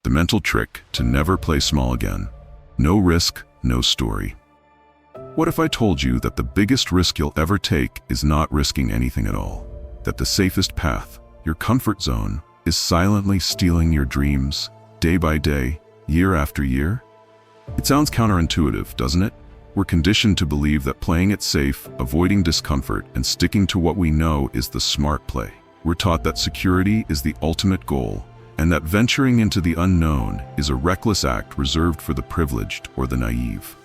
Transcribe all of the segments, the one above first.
The mental trick to never play small again. No risk, no story. What if I told you that the biggest risk you'll ever take is not risking anything at all? That the safest path, your comfort zone, is silently stealing your dreams, day by day, year after year? It sounds counterintuitive, doesn't it? We're conditioned to believe that playing it safe, avoiding discomfort, and sticking to what we know is the smart play. We're taught that security is the ultimate goal, and that venturing into the unknown is a reckless act reserved for the privileged or the naive.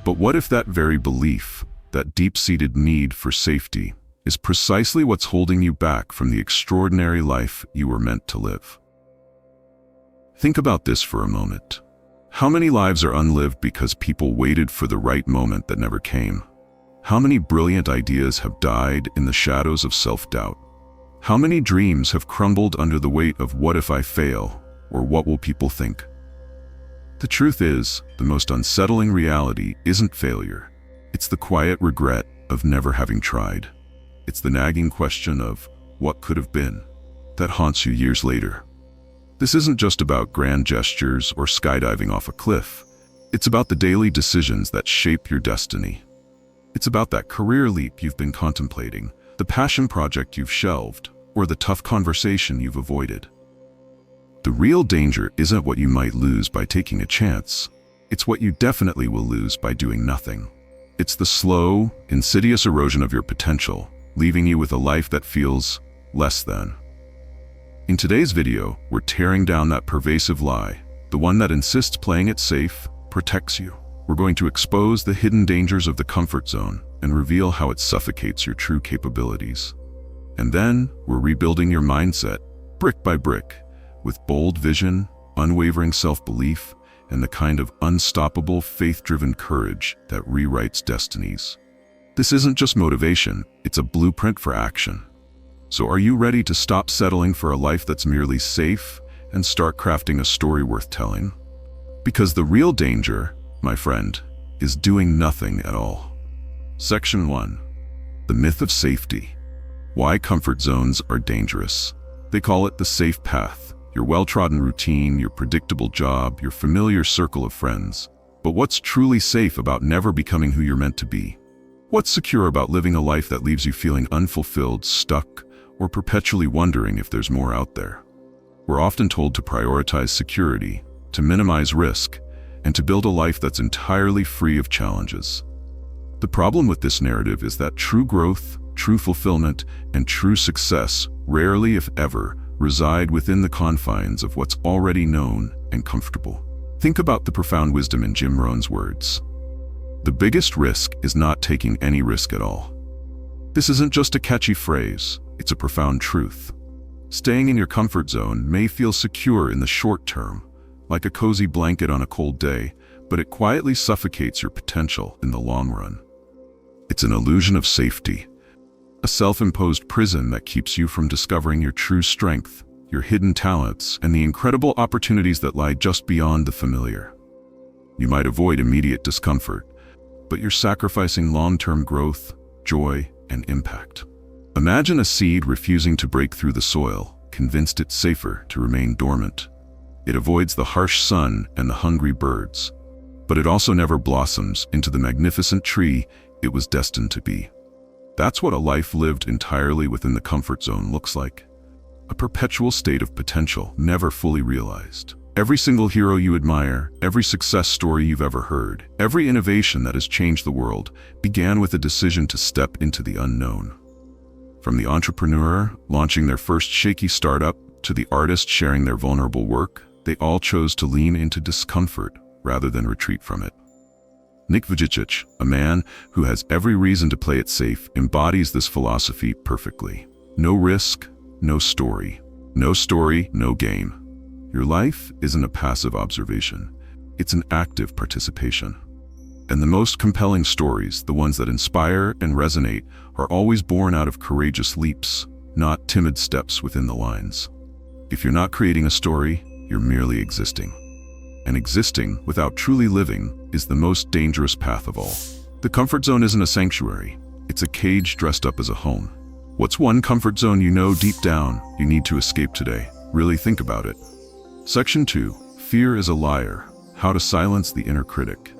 But what if that very belief, that deep-seated need for safety, is precisely what's holding you back from the extraordinary life you were meant to live? Think about this for a moment. How many lives are unlived because people waited for the right moment that never came? How many brilliant ideas have died in the shadows of self-doubt? How many dreams have crumbled under the weight of what if I fail, or what will people think? The truth is, the most unsettling reality isn't failure. It's the quiet regret of never having tried. It's the nagging question of what could have been that haunts you years later. This isn't just about grand gestures or skydiving off a cliff. It's about the daily decisions that shape your destiny. It's about that career leap you've been contemplating, the passion project you've shelved, or the tough conversation you've avoided. The real danger isn't what you might lose by taking a chance. It's what you definitely will lose by doing nothing. It's the slow, insidious erosion of your potential, leaving you with a life that feels less than. In today's video, we're tearing down that pervasive lie, the one that insists playing it safe protects you. We're going to expose the hidden dangers of the comfort zone and reveal how it suffocates your true capabilities. And then, we're rebuilding your mindset, brick by brick, with bold vision, unwavering self-belief, and the kind of unstoppable, faith-driven courage that rewrites destinies. This isn't just motivation, it's a blueprint for action. So are you ready to stop settling for a life that's merely safe and start crafting a story worth telling? Because the real danger, my friend, is doing nothing at all. Section 1. The myth of safety. Why comfort zones are dangerous. They call it the safe path, your well-trodden routine, your predictable job, your familiar circle of friends. But what's truly safe about never becoming who you're meant to be? What's secure about living a life that leaves you feeling unfulfilled, stuck, or perpetually wondering if there's more out there? We're often told to prioritize security, to minimize risk, and to build a life that's entirely free of challenges. The problem with this narrative is that true growth, true fulfillment, and true success rarely, if ever, reside within the confines of what's already known and comfortable. Think about the profound wisdom in Jim Rohn's words. The biggest risk is not taking any risk at all. This isn't just a catchy phrase, it's a profound truth. Staying in your comfort zone may feel secure in the short term, like a cozy blanket on a cold day, but it quietly suffocates your potential in the long run. It's an illusion of safety, a self-imposed prison that keeps you from discovering your true strength, your hidden talents, and the incredible opportunities that lie just beyond the familiar. You might avoid immediate discomfort, but you're sacrificing long-term growth, joy, and impact. Imagine a seed refusing to break through the soil, convinced it's safer to remain dormant. It avoids the harsh sun and the hungry birds, but it also never blossoms into the magnificent tree it was destined to be. That's what a life lived entirely within the comfort zone looks like. A perpetual state of potential never fully realized. Every single hero you admire, every success story you've ever heard, every innovation that has changed the world began with a decision to step into the unknown. From the entrepreneur launching their first shaky startup to the artist sharing their vulnerable work, they all chose to lean into discomfort rather than retreat from it. Nick Vujicic, a man who has every reason to play it safe, embodies this philosophy perfectly. No risk, no story. No story, no game. Your life isn't a passive observation. It's an active participation. And the most compelling stories, the ones that inspire and resonate, are always born out of courageous leaps, not timid steps within the lines. If you're not creating a story, you're merely existing. And existing without truly living is the most dangerous path of all. The comfort zone isn't a sanctuary. It's a cage dressed up as a home. What's one comfort zone you know deep down you need to escape today? Really think about it. Section 2. Fear is a liar. How to silence the inner critic.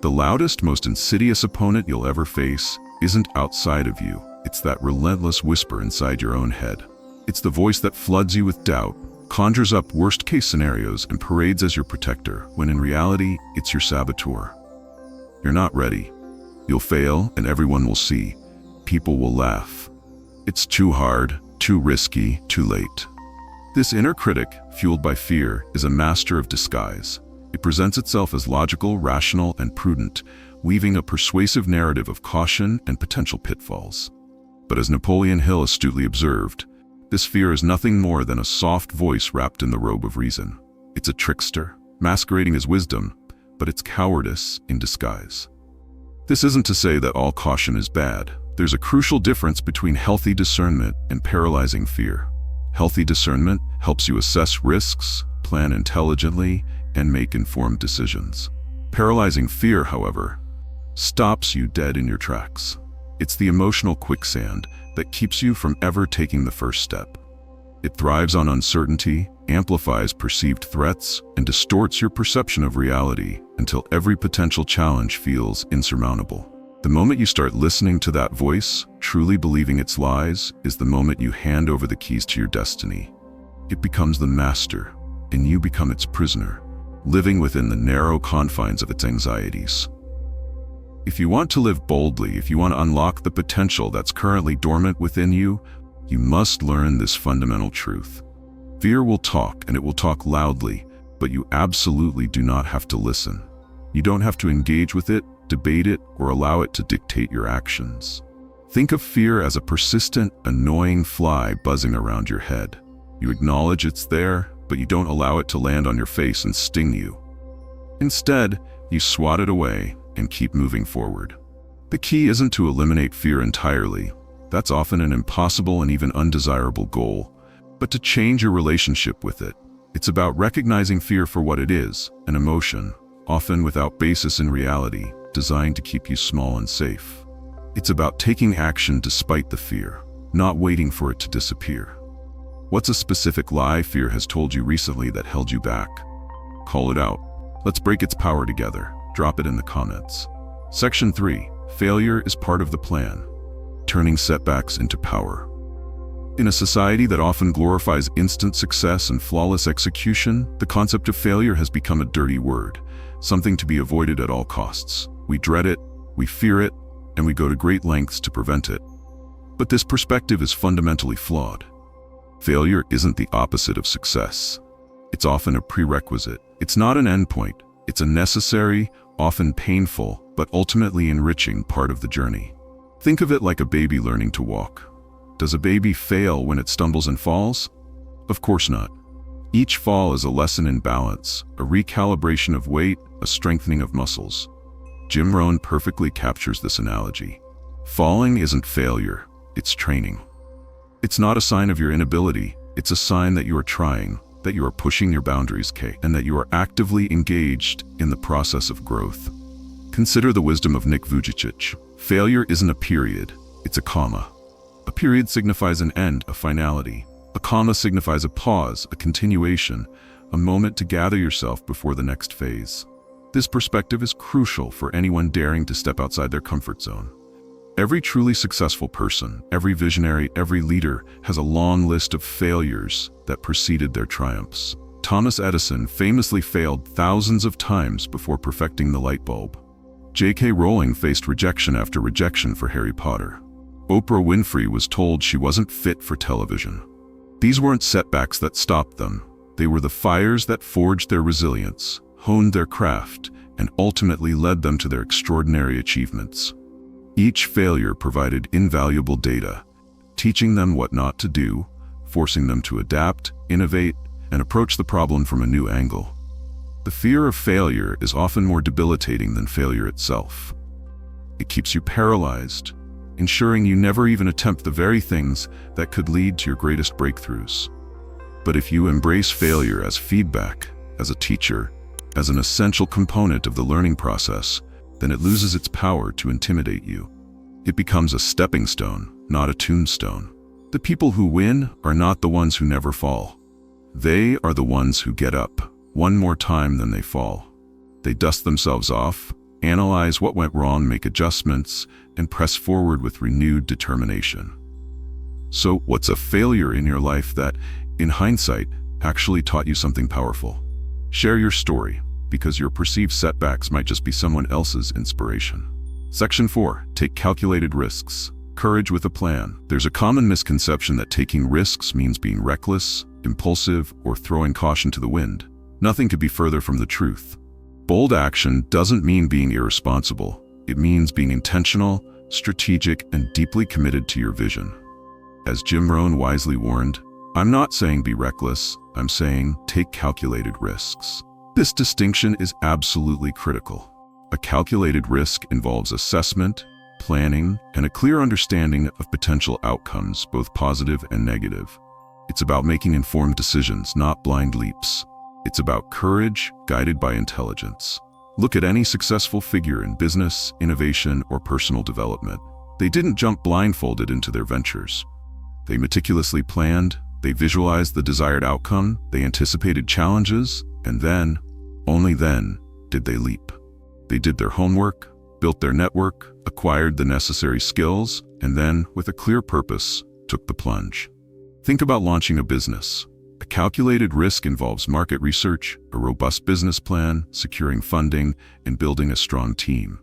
The loudest, most insidious opponent you'll ever face isn't outside of you. It's that relentless whisper inside your own head. It's the voice that floods you with doubt, conjures up worst-case scenarios, and parades as your protector, when in reality, it's your saboteur. You're not ready. You'll fail, and everyone will see. People will laugh. It's too hard, too risky, too late. This inner critic, fueled by fear, is a master of disguise. It presents itself as logical, rational, and prudent, weaving a persuasive narrative of caution and potential pitfalls. But as Napoleon Hill astutely observed, this fear is nothing more than a soft voice wrapped in the robe of reason. It's a trickster, masquerading as wisdom, but it's cowardice in disguise. This isn't to say that all caution is bad. There's a crucial difference between healthy discernment and paralyzing fear. Healthy discernment helps you assess risks, plan intelligently, and make informed decisions. Paralyzing fear, however, stops you dead in your tracks. It's the emotional quicksand that keeps you from ever taking the first step. It thrives on uncertainty, amplifies perceived threats, and distorts your perception of reality until every potential challenge feels insurmountable. The moment you start listening to that voice, truly believing its lies, is the moment you hand over the keys to your destiny. It becomes the master, and you become its prisoner, living within the narrow confines of its anxieties. If you want to live boldly, if you want to unlock the potential that's currently dormant within you, you must learn this fundamental truth. Fear will talk, and it will talk loudly, but you absolutely do not have to listen. You don't have to engage with it, debate it, or allow it to dictate your actions. Think of fear as a persistent, annoying fly buzzing around your head. You acknowledge it's there, but you don't allow it to land on your face and sting you. Instead, you swat it away and keep moving forward. The key isn't to eliminate fear entirely. That's often an impossible and even undesirable goal, but to change your relationship with it. It's about recognizing fear for what it is, an emotion, often without basis in reality, designed to keep you small and safe. It's about taking action despite the fear, not waiting for it to disappear. What's a specific lie fear has told you recently that held you back? Call it out. Let's break its power together. Drop it in the comments. Section 3. Failure is part of the plan. Turning setbacks into power. In a society that often glorifies instant success and flawless execution, the concept of failure has become a dirty word, something to be avoided at all costs. We dread it, we fear it, and we go to great lengths to prevent it. But this perspective is fundamentally flawed. Failure isn't the opposite of success. It's often a prerequisite. It's not an endpoint. It's a necessary, often painful, but ultimately enriching part of the journey. Think of it like a baby learning to walk. Does a baby fail when it stumbles and falls? Of course not. Each fall is a lesson in balance, a recalibration of weight, a strengthening of muscles. Jim Rohn perfectly captures this analogy. Falling isn't failure, it's training. It's not a sign of your inability, it's a sign that you are trying, that you are pushing your boundaries, and that you are actively engaged in the process of growth. Consider the wisdom of Nick Vujicic. Failure isn't a period, it's a comma. A period signifies an end, a finality. A comma signifies a pause, a continuation, a moment to gather yourself before the next phase. This perspective is crucial for anyone daring to step outside their comfort zone. Every truly successful person, every visionary, every leader has a long list of failures that preceded their triumphs. Thomas Edison famously failed thousands of times before perfecting the light bulb. J.K. Rowling faced rejection after rejection for Harry Potter. Oprah Winfrey was told she wasn't fit for television. These weren't setbacks that stopped them. They were the fires that forged their resilience, honed their craft, and ultimately led them to their extraordinary achievements. Each failure provided invaluable data, teaching them what not to do, forcing them to adapt, innovate, and approach the problem from a new angle. The fear of failure is often more debilitating than failure itself. It keeps you paralyzed, ensuring you never even attempt the very things that could lead to your greatest breakthroughs. But if you embrace failure as feedback, as a teacher, as an essential component of the learning process, then it loses its power to intimidate you. It becomes a stepping stone, not a tombstone. The people who win are not the ones who never fall. They are the ones who get up one more time than they fall. They dust themselves off, analyze what went wrong, make adjustments, and press forward with renewed determination. So, what's a failure in your life that, in hindsight, actually taught you something powerful? Share your story, because your perceived setbacks might just be someone else's inspiration. Section 4. Take calculated risks. Courage with a plan. There's a common misconception that taking risks means being reckless, impulsive, or throwing caution to the wind. Nothing could be further from the truth. Bold action doesn't mean being irresponsible. It means being intentional, strategic, and deeply committed to your vision. As Jim Rohn wisely warned, I'm not saying be reckless, I'm saying take calculated risks. This distinction is absolutely critical. A calculated risk involves assessment, planning, and a clear understanding of potential outcomes, both positive and negative. It's about making informed decisions, not blind leaps. It's about courage guided by intelligence. Look at any successful figure in business, innovation, or personal development. They didn't jump blindfolded into their ventures. They meticulously planned, they visualized the desired outcome, they anticipated challenges, and then, only then, did they leap. They did their homework, built their network, acquired the necessary skills, and then, with a clear purpose, took the plunge. Think about launching a business. A calculated risk involves market research, a robust business plan, securing funding, and building a strong team.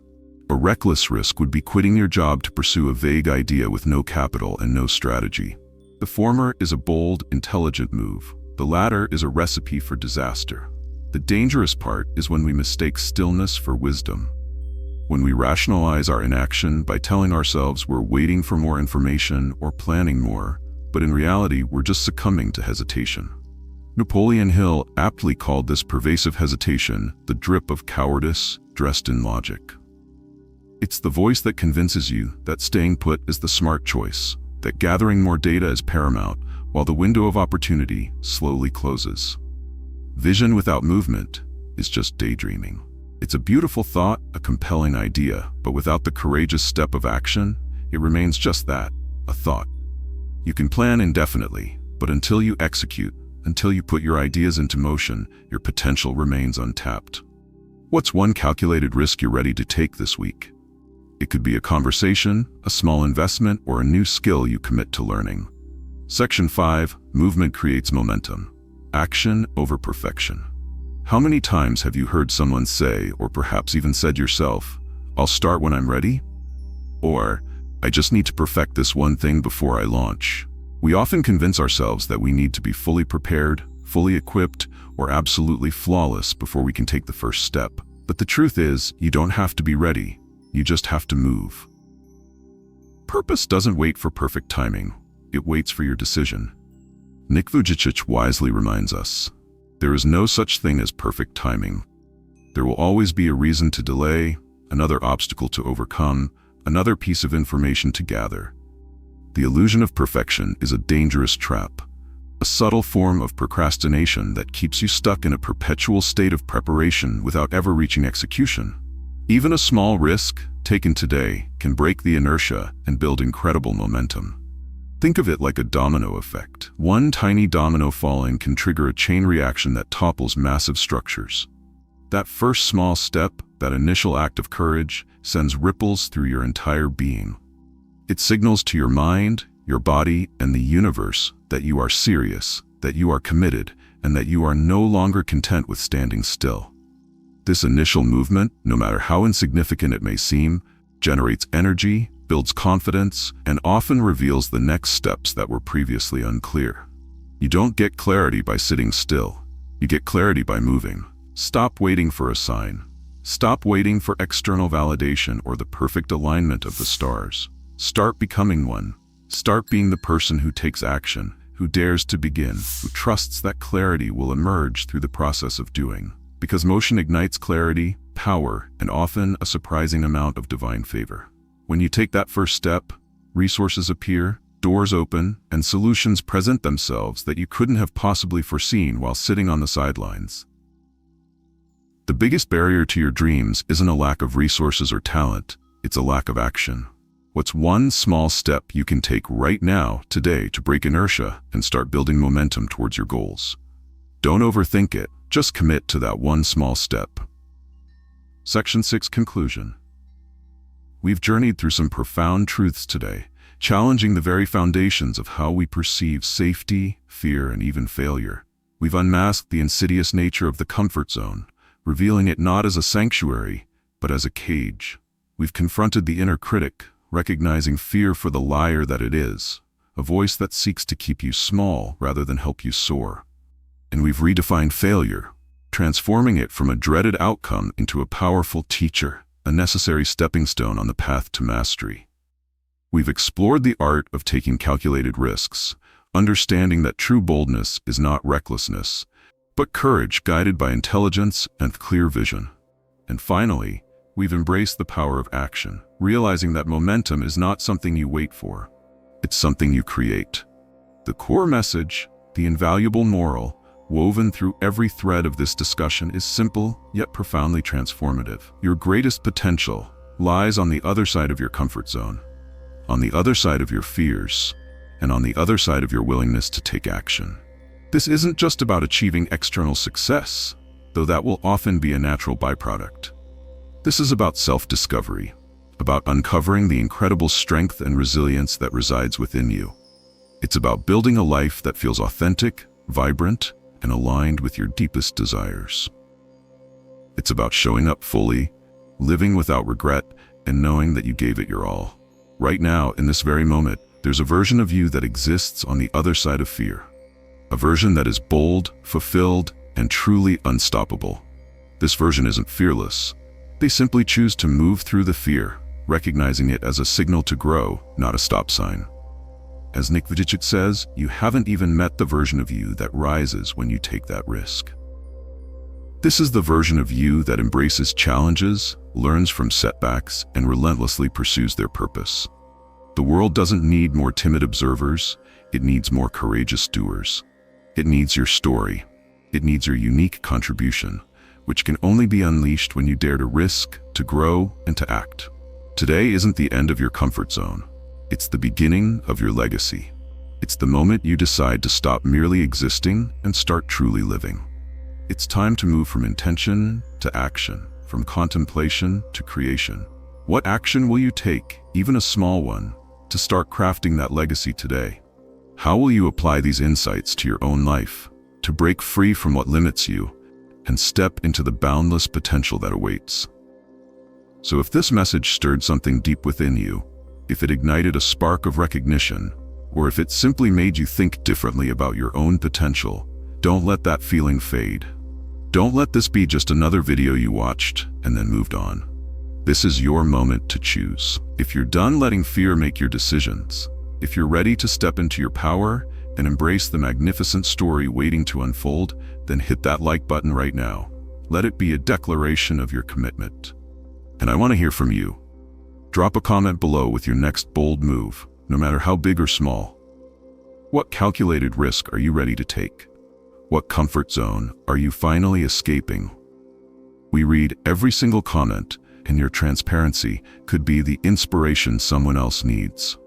A reckless risk would be quitting your job to pursue a vague idea with no capital and no strategy. The former is a bold, intelligent move. The latter is a recipe for disaster. The dangerous part is when we mistake stillness for wisdom. When we rationalize our inaction by telling ourselves we're waiting for more information or planning more, but in reality we're just succumbing to hesitation. Napoleon Hill aptly called this pervasive hesitation the drip of cowardice dressed in logic. It's the voice that convinces you that staying put is the smart choice, that gathering more data is paramount, while the window of opportunity slowly closes. Vision without movement is just daydreaming. It's a beautiful thought, a compelling idea, but without the courageous step of action, it remains just that, a thought. You can plan indefinitely, but until you execute, until you put your ideas into motion, your potential remains untapped. What's one calculated risk you're ready to take this week? It could be a conversation, a small investment, or a new skill you commit to learning. Section 5. Movement creates momentum. Action over perfection. How many times have you heard someone say, or perhaps even said yourself, "I'll start when I'm ready"? Or, "I just need to perfect this one thing before I launch"? We often convince ourselves that we need to be fully prepared, fully equipped, or absolutely flawless before we can take the first step. But the truth is, you don't have to be ready. You just have to move. Purpose doesn't wait for perfect timing. It waits for your decision. Nick Vujicic wisely reminds us, there is no such thing as perfect timing. There will always be a reason to delay, another obstacle to overcome, another piece of information to gather. The illusion of perfection is a dangerous trap, a subtle form of procrastination that keeps you stuck in a perpetual state of preparation without ever reaching execution. Even a small risk, taken today, can break the inertia and build incredible momentum. Think of it like a domino effect. One tiny domino falling can trigger a chain reaction that topples massive structures. That first small step, that initial act of courage, sends ripples through your entire being. It signals to your mind, your body, and the universe that you are serious, that you are committed, and that you are no longer content with standing still. This initial movement, no matter how insignificant it may seem, generates energy, builds confidence, and often reveals the next steps that were previously unclear. You don't get clarity by sitting still. You get clarity by moving. Stop waiting for a sign. Stop waiting for external validation or the perfect alignment of the stars. Start becoming one. Start being the person who takes action, who dares to begin, who trusts that clarity will emerge through the process of doing. Because motion ignites clarity, power, and often a surprising amount of divine favor. When you take that first step, resources appear, doors open, and solutions present themselves that you couldn't have possibly foreseen while sitting on the sidelines. The biggest barrier to your dreams isn't a lack of resources or talent, it's a lack of action. What's one small step you can take right now, today, to break inertia and start building momentum towards your goals? Don't overthink it, just commit to that one small step. Section 6 Conclusion. We've journeyed through some profound truths today, challenging the very foundations of how we perceive safety, fear, and even failure. We've unmasked the insidious nature of the comfort zone, revealing it not as a sanctuary, but as a cage. We've confronted the inner critic, recognizing fear for the liar that it is, a voice that seeks to keep you small rather than help you soar. And we've redefined failure, transforming it from a dreaded outcome into a powerful teacher, a necessary stepping stone on the path to mastery. We've explored the art of taking calculated risks, understanding that true boldness is not recklessness, but courage guided by intelligence and clear vision. And finally, we've embraced the power of action, realizing that momentum is not something you wait for. It's something you create. The core message, the invaluable moral, woven through every thread of this discussion is simple, yet profoundly transformative. Your greatest potential lies on the other side of your comfort zone, on the other side of your fears, and on the other side of your willingness to take action. This isn't just about achieving external success, though that will often be a natural byproduct. This is about self-discovery, about uncovering the incredible strength and resilience that resides within you. It's about building a life that feels authentic, vibrant, and aligned with your deepest desires. It's about showing up fully, living without regret, and knowing that you gave it your all. Right now, in this very moment, there's a version of you that exists on the other side of fear. A version that is bold, fulfilled, and truly unstoppable. This version isn't fearless. They simply choose to move through the fear, recognizing it as a signal to grow, not a stop sign. As Nick Vujicic says, you haven't even met the version of you that rises when you take that risk. This is the version of you that embraces challenges, learns from setbacks, and relentlessly pursues their purpose. The world doesn't need more timid observers, it needs more courageous doers. It needs your story. It needs your unique contribution, which can only be unleashed when you dare to risk, to grow, and to act. Today isn't the end of your comfort zone. It's the beginning of your legacy. It's the moment you decide to stop merely existing and start truly living. It's time to move from intention to action, from contemplation to creation. What action will you take, even a small one, to start crafting that legacy today? How will you apply these insights to your own life, to break free from what limits you, and step into the boundless potential that awaits? So if this message stirred something deep within you, if it ignited a spark of recognition, or if it simply made you think differently about your own potential, don't let that feeling fade. Don't let this be just another video you watched and then moved on. This is your moment to choose. If you're done letting fear make your decisions, if you're ready to step into your power and embrace the magnificent story waiting to unfold, then hit that like button right now. Let it be a declaration of your commitment. And I want to hear from you. Drop a comment below with your next bold move, no matter how big or small. What calculated risk are you ready to take? What comfort zone are you finally escaping? We read every single comment, and your transparency could be the inspiration someone else needs.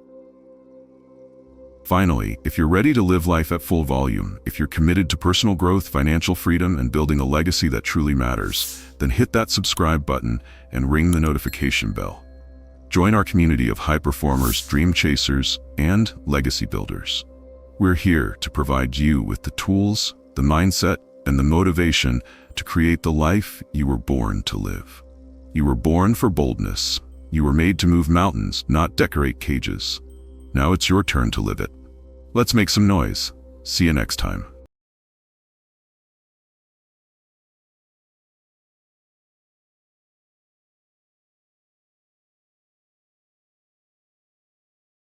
Finally, if you're ready to live life at full volume, if you're committed to personal growth, financial freedom, and building a legacy that truly matters, then hit that subscribe button and ring the notification bell. Join our community of high performers, dream chasers, and legacy builders. We're here to provide you with the tools, the mindset, and the motivation to create the life you were born to live. You were born for boldness. You were made to move mountains, not decorate cages. Now it's your turn to live it. Let's make some noise. See you next time.